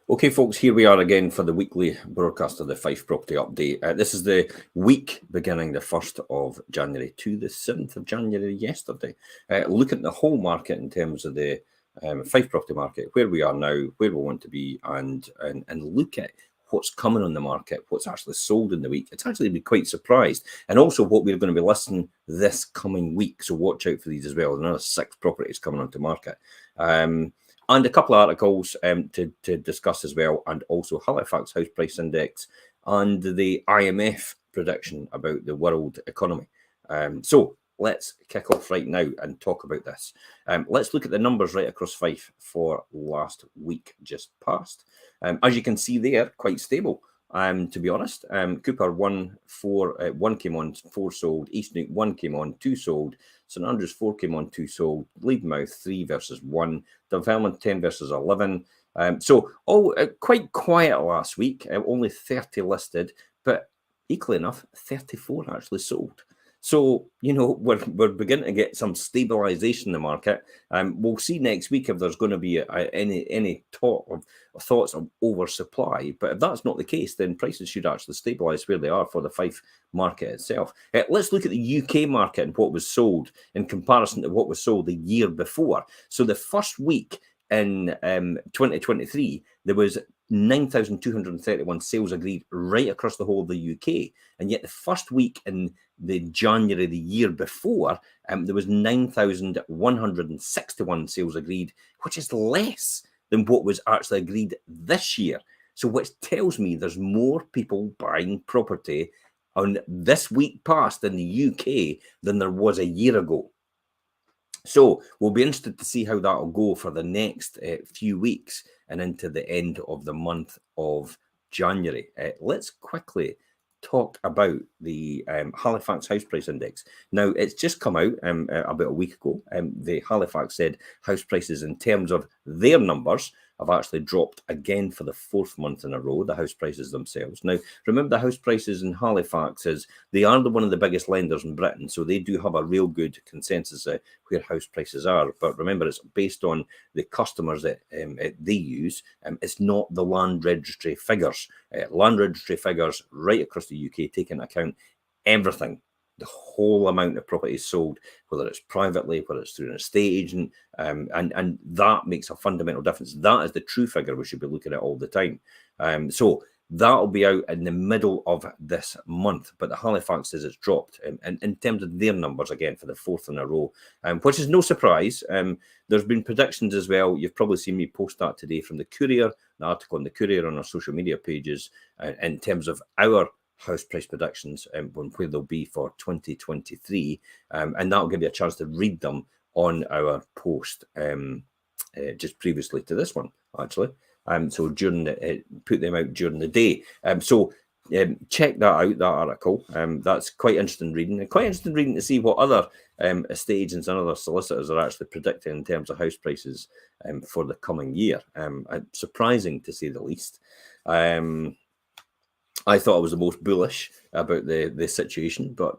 Okay, folks, here we are again for the weekly broadcast of the Fife Property Update. This is the week beginning the 1st of January to the 7th of January yesterday. Look at the whole market in terms of the Fife Property market, where we are now, where we want to be, and look at what's coming on the market, what's actually sold in the week. It's actually been quite surprised. And also what we're going to be listing this coming week. So watch out for these as well. Another 6 properties coming onto market. And a couple of articles to discuss as well, and also Halifax House Price Index and the IMF prediction about the world economy. So let's kick off right now and talk about this. Let's look at the numbers right across Fife for last week just past. As you can see there, quite stable. To be honest, Cooper 1 came on, 4 sold. Eastnewt 1 came on, 2 sold. St Andrews 4 came on, 2 sold. Leadmouth 3 versus 1. Dunfermline 10 versus 11. So all quite quiet last week. Only 30 listed, but equally enough, 34 actually sold. So, you know, we're beginning to get some stabilization in the market. We'll see next week if there's going to be any talk of thoughts of oversupply. But if that's not the case, then prices should actually stabilize where they are for the Fife market itself. Let's look at the UK market and what was sold in comparison to what was sold the year before. So the first week in 2023, there was 9,231 sales agreed right across the whole of the UK. And yet the first week in the January the year before, there was 9,161 sales agreed, which is less than what was actually agreed this year. So which tells me there's more people buying property on this week past in the UK than there was a year ago. So we'll be interested to see how that will go for the next few weeks and into the end of the month of January. Let's quickly talk about the Halifax House Price Index. Now, it's just come out about a week ago. The Halifax said house prices in terms of their numbers have actually dropped again for the 4th month in a row, the house prices themselves. Now, remember the house prices in Halifax they are one of the biggest lenders in Britain, so they do have a real good consensus where house prices are. But remember, it's based on the customers that they use. It's not the land registry figures. Land registry figures right across the UK take into account everything. The whole amount of properties sold, whether it's privately, whether it's through an estate agent, and that makes a fundamental difference. That is the true figure we should be looking at all the time. So that'll be out in the middle of this month, but the Halifax says it's dropped in terms of their numbers again for the 4th in a row, which is no surprise. There's been predictions as well. You've probably seen me post that today from the Courier, the article on the Courier on our social media pages, in terms of our house price predictions where they'll be for 2023, and that'll give you a chance to read them on our post just previously to this one, actually. So during put them out during the day. So check that out, that article. That's quite interesting reading, and quite interesting reading to see what other estate agents and other solicitors are actually predicting in terms of house prices for the coming year. Surprising to say the least. I thought I was the most bullish about the situation, but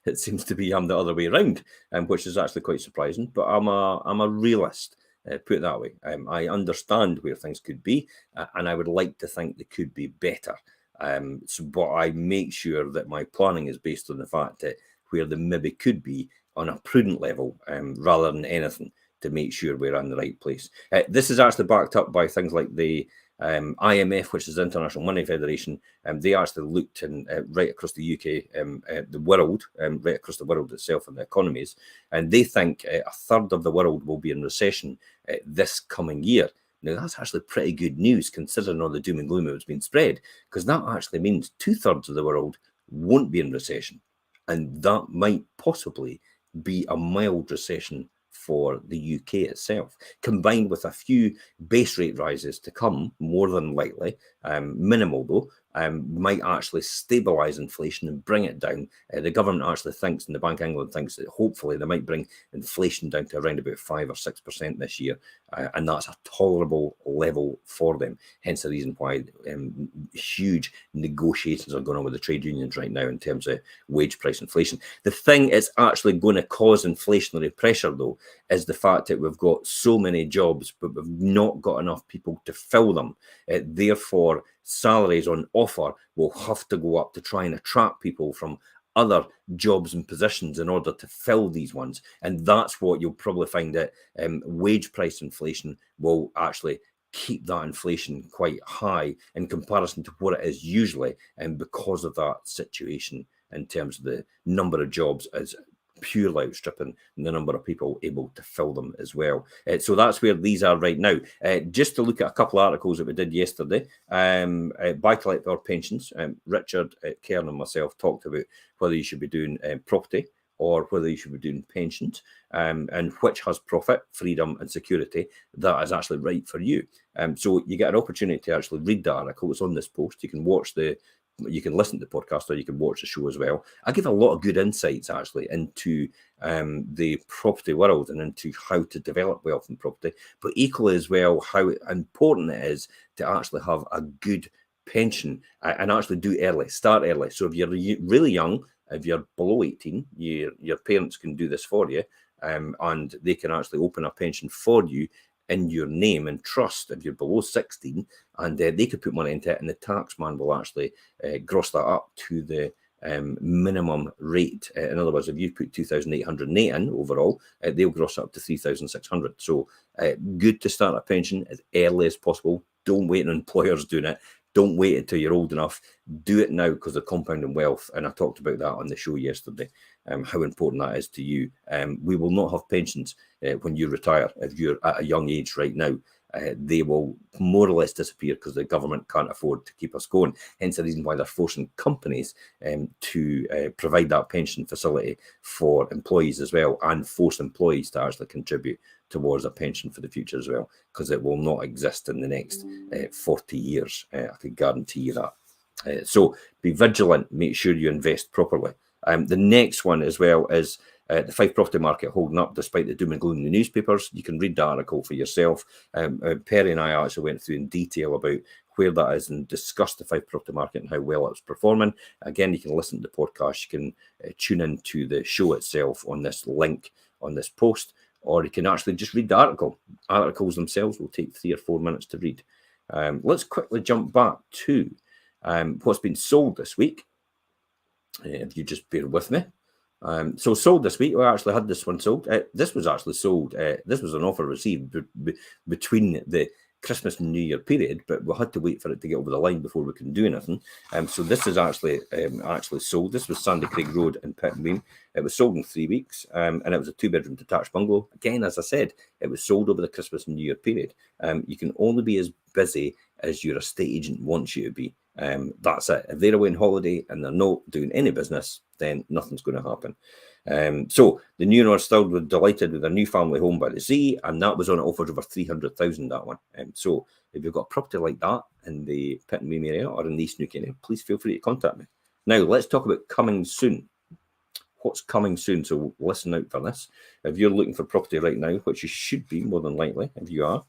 it seems to be I'm the other way around, which is actually quite surprising. But I'm a realist, put it that way. I understand where things could be, and I would like to think they could be better. But I make sure that my planning is based on the fact that where they maybe could be on a prudent level, rather than anything, to make sure we're in the right place. This is actually backed up by things like the IMF, which is the International Money Federation. They actually looked right across the UK, the world, right across the world itself and the economies, and they think a third of the world will be in recession this coming year. Now, that's actually pretty good news considering all the doom and gloom that's been spread, because that actually means 2/3 of the world won't be in recession, and that might possibly be a mild recession for the UK itself, combined with a few base rate rises to come, more than likely, minimal though, might actually stabilise inflation and bring it down. The government actually thinks, and the Bank of England thinks, that hopefully they might bring inflation down to around about 5 or 6% this year, and that's a tolerable level for them. Hence the reason why huge negotiations are going on with the trade unions right now in terms of wage price inflation. The thing it's actually going to cause inflationary pressure, though, is the fact that we've got so many jobs, but we've not got enough people to fill them. Therefore, salaries on offer will have to go up to try and attract people from other jobs and positions in order to fill these ones. And that's what you'll probably find, that wage price inflation will actually keep that inflation quite high in comparison to what it is usually, and because of that situation in terms of the number of jobs is purely outstripping the number of people able to fill them as well. So that's where these are right now. Just to look at a couple of articles that we did yesterday, buy-to-let or pensions. Richard, Kerin and myself talked about whether you should be doing property or whether you should be doing pensions, and which has profit, freedom and security that is actually right for you. So you get an opportunity to actually read the article. It's on this post. You can listen to the podcast or you can watch the show as well. I give a lot of good insights actually into the property world and into how to develop wealth in property, but equally as well how important it is to actually have a good pension and actually do early, start early. So if you're really young, if you're below 18, your parents can do this for you, and they can actually open a pension for you in your name and trust if you're below 16, and they could put money into it, and the tax man will actually gross that up to the minimum rate. In other words, if you put 2,808 in overall, they'll gross up to 3,600. So good to start a pension as early as possible. Don't wait on employers doing it. Don't wait until you're old enough. Do it now, because of compounding wealth. And I talked about that on the show yesterday, how important that is to you. We will not have pensions when you retire. If you're at a young age right now, they will more or less disappear because the government can't afford to keep us going. Hence the reason why they're forcing companies to provide that pension facility for employees as well, and force employees to actually contribute towards a pension for the future as well, because it will not exist in the next 40 years. I can guarantee you that. So be vigilant, make sure you invest properly. The next one as well is the Fife property market holding up despite the doom and gloom in the newspapers. You can read the article for yourself. Perry and I actually went through in detail about where that is and discussed the Fife property market and how well it's performing. Again, you can listen to the podcast. You can tune into the show itself on this link on this post, or you can actually just read the article. Articles themselves will take 3 or 4 minutes to read. Let's quickly jump back to what's been sold this week. If you just bear with me. So sold this week, we actually had this one sold. This was actually sold. This was an offer received between the Christmas and New Year period, but we had to wait for it to get over the line before we can do anything. So this is actually sold. This was Sandy Craig Road in Pittenweem. It was sold in 3 weeks, and it was a 2-bedroom detached bungalow. Again, as I said, it was sold over the Christmas and New Year period. You can only be as busy as your estate agent wants you to be. That's it. If they're away on holiday and they're not doing any business, then nothing's going to happen. So the new owners still were delighted with their new family home by the sea, and that was on offer over 300,000, that one. So if you've got a property like that in the Pittenweem area or in the East Neuk area, please feel free to contact me. Now let's talk about coming soon. What's coming soon? So listen out for this. If you're looking for property right now, which you should be more than likely if you are,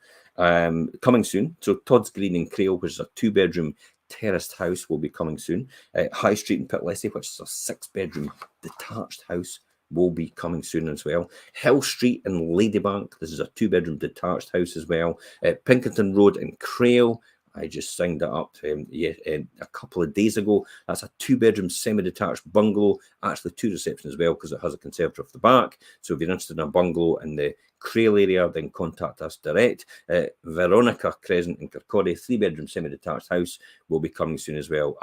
coming soon. So Todd's Green in Crail, which is a 2-bedroom terraced house, will be coming soon. High Street in Pitlessie, which is a 6-bedroom detached house, will be coming soon as well. Hill Street in Ladybank, this is a 2-bedroom detached house as well. Pinkerton Road in Crail, I just signed that up a couple of days ago. That's a 2-bedroom semi-detached bungalow, actually 2 receptions as well, because it has a conservatory off the back. So if you're interested in a bungalow in the Crail area, then contact us direct. Veronica Crescent in Kirkcaldy, 3-bedroom semi-detached house, will be coming soon as well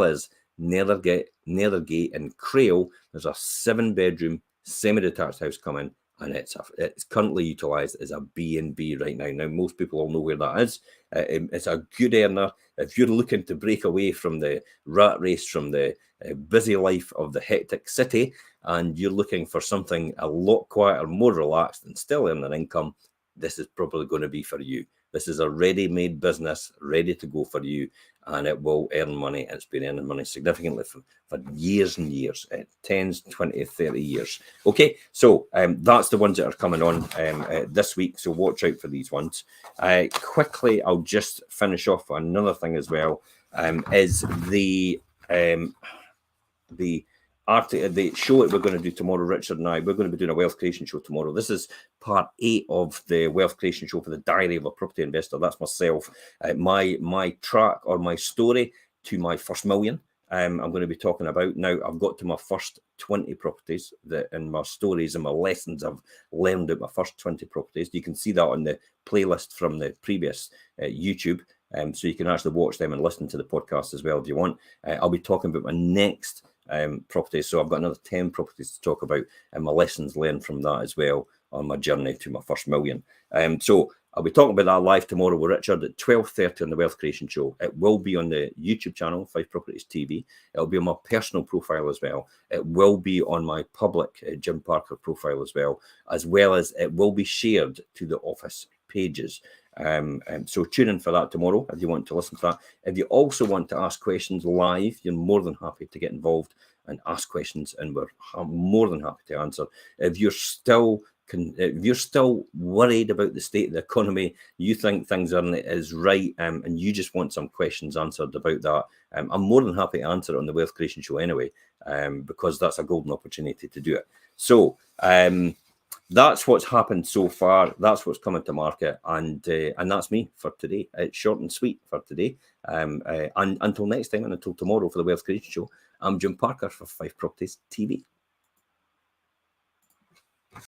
as Nethergate in Crail. There's a 7-bedroom semi-detached house coming, and it's currently utilised as a B&B right now. Now, most people all know where that is. It's a good earner. If you're looking to break away from the rat race, from the busy life of the hectic city, and you're looking for something a lot quieter, more relaxed, and still earn an income, this is probably going to be for you. This is a ready-made business, ready to go for you, and it will earn money. It's been earning money significantly for years and years, 10, 20, 30 years. Okay, so that's the ones that are coming on this week, so watch out for these ones. Quickly, I'll just finish off on another thing as well, is the show that we're going to do tomorrow, Richard and I, we're going to be doing a wealth creation show tomorrow. This is part 8 of the wealth creation show for the Diary of a Property Investor. That's myself, my track or my story to my first million. I'm going to be talking about now. I've got to my first 20 properties, and my stories and my lessons I've learned at my first 20 properties. You can see that on the playlist from the previous YouTube. So you can actually watch them and listen to the podcast as well if you want. I'll be talking about my next properties. So I've got another 10 properties to talk about and my lessons learned from that as well on my journey to my first million. So I'll be talking about that live tomorrow with Richard at 12:30 on the Wealth Creation Show. It will be on the YouTube channel, Fife Properties TV. It'll be on my personal profile as well. It will be on my public Jim Parker profile as well as it will be shared to the office pages. So tune in for that tomorrow if you want to listen to that. If you also want to ask questions live, you're more than happy to get involved and ask questions, and we're more than happy to answer. If you're still worried about the state of the economy, you think things aren't as right, and you just want some questions answered about that, I'm more than happy to answer it on the Wealth Creation Show anyway, because that's a golden opportunity to do it. So that's what's happened so far. That's what's coming to market, and that's me for today. It's short and sweet for today. And until next time, and until tomorrow for the Wealth Creation Show, I'm Jim Parker for Fife Properties TV.